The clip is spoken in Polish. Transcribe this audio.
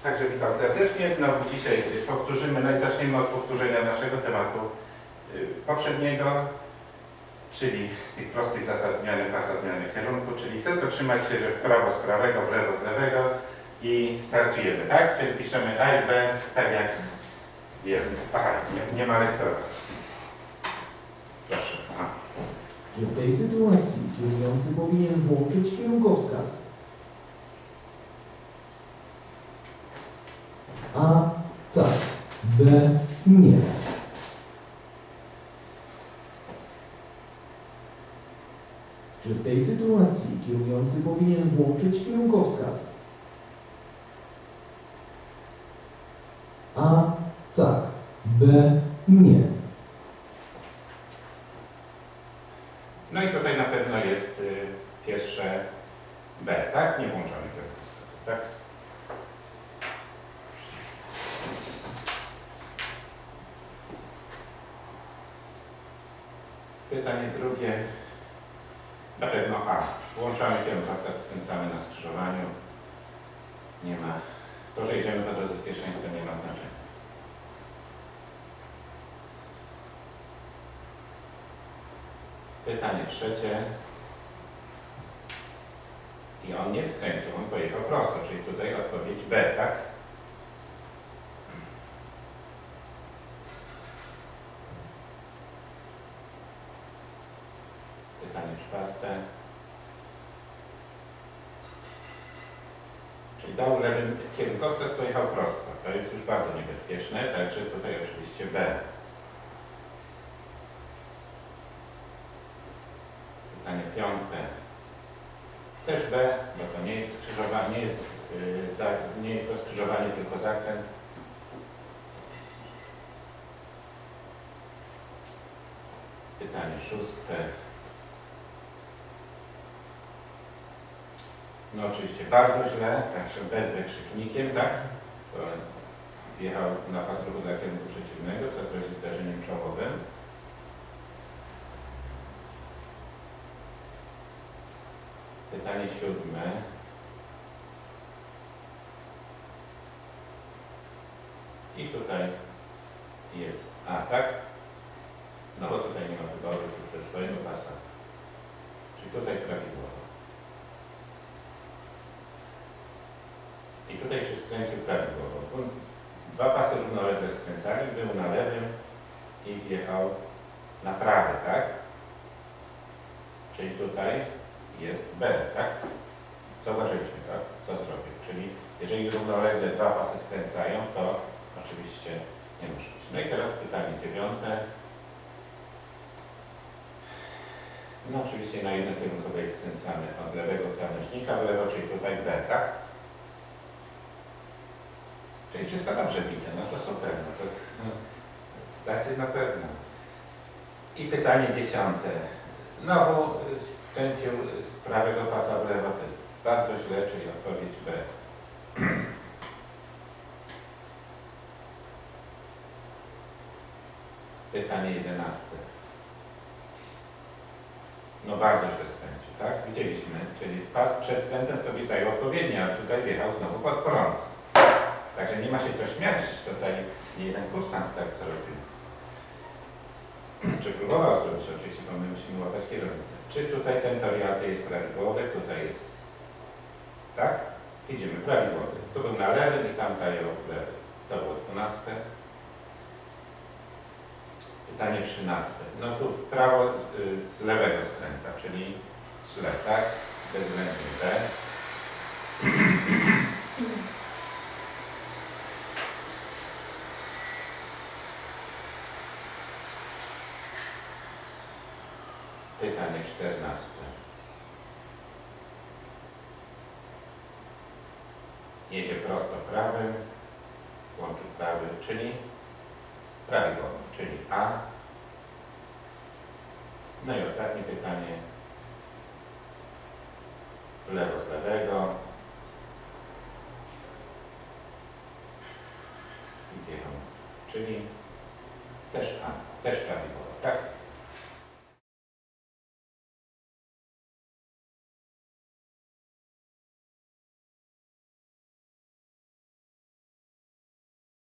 Także witam serdecznie. Znowu dzisiaj powtórzymy, zaczniemy od powtórzenia naszego tematu poprzedniego, czyli tych prostych zasad zmiany pasa, zmiany kierunku, czyli tylko trzymać się, że w prawo z prawego, w lewo z lewego i startujemy, tak? Czyli piszemy A i B, tak jak wiemy. Aha, nie ma lektora. Proszę. Czy w tej sytuacji kierujący powinien włączyć kierunkowskaz? A. Tak. B. Nie. Czy w tej sytuacji kierujący powinien włączyć kierunkowskaz? A. Tak. B. Nie. No i tutaj na pewno jest pierwsze B, tak? Nie włączamy kierunkowskazu, tak? Pytanie drugie. Na pewno A. Włączamy kierunkowskaz, skręcamy na skrzyżowaniu. Nie ma. To, że jedziemy po drodze z pierwszeństwem, nie ma znaczenia. Pytanie trzecie. I on nie skręcił, on pojechał prosto, czyli tutaj odpowiedź B, tak? Pytanie czwarte. Czyli dał lewym kierunkowskaz, pojechał prosto. To jest już bardzo niebezpieczne, także tutaj oczywiście B. Pytanie piąte. Też B, bo to nie jest skrzyżowanie, nie jest to skrzyżowanie, tylko zakręt. Pytanie szóste. No oczywiście bardzo źle, także bez wykrzyknikiem, tak? To wjechał na pas ruchu dla kierunku przeciwnego, co grozi zdarzeniem czołowym. Pytanie siódme. I tutaj jest A, tak? No bo tutaj nie ma wyboru, to ze swojego pasa. Czyli tutaj prawidłowo. I tutaj czy skręcił prawidłowo? Dwa pasy równolegle skręcali, był na lewym i wjechał na prawy, tak? Czyli tutaj jest B, tak? Zauważyliśmy, tak? Co zrobił? Czyli jeżeli równolegle dwa pasy skręcają, to oczywiście nie może być. No i teraz pytanie dziewiąte. No oczywiście na jednokierunkowej skręcamy od lewego krawężnika w lewo, czyli tutaj B, tak? Czyli wszystko dobrze widzę, no to super, no to zdacie na pewno. I pytanie dziesiąte. Znowu skręcił z prawego pasa w lewo, to jest bardzo źle, czyli odpowiedź B. Pytanie 11. No bardzo źle skręcił, tak? Widzieliśmy, czyli pas przed skrętem sobie zajął odpowiednio, a tutaj wjechał znowu pod prąd. Także nie ma się co śmiać, tutaj nie jeden kursant tak zrobił. Czy próbował zrobić? Oczywiście, bo my musimy łapać kierownicę. Czy tutaj ten tor jazdy jest prawidłowy? Tutaj jest. Tak? Widzimy, prawidłowy. Tu był na lewym i tam zajął lewy. To było 12. Pytanie 13. No tu w prawo z lewego skręca, czyli źle, tak? Bezwzględnie B. Pytanie 14. Jedzie prosto prawym, łączy prawy, czyli prawidłowo, czyli A. No i ostatnie pytanie. W lewo z lewego. I zjechał, czyli też A, też prawidłowo.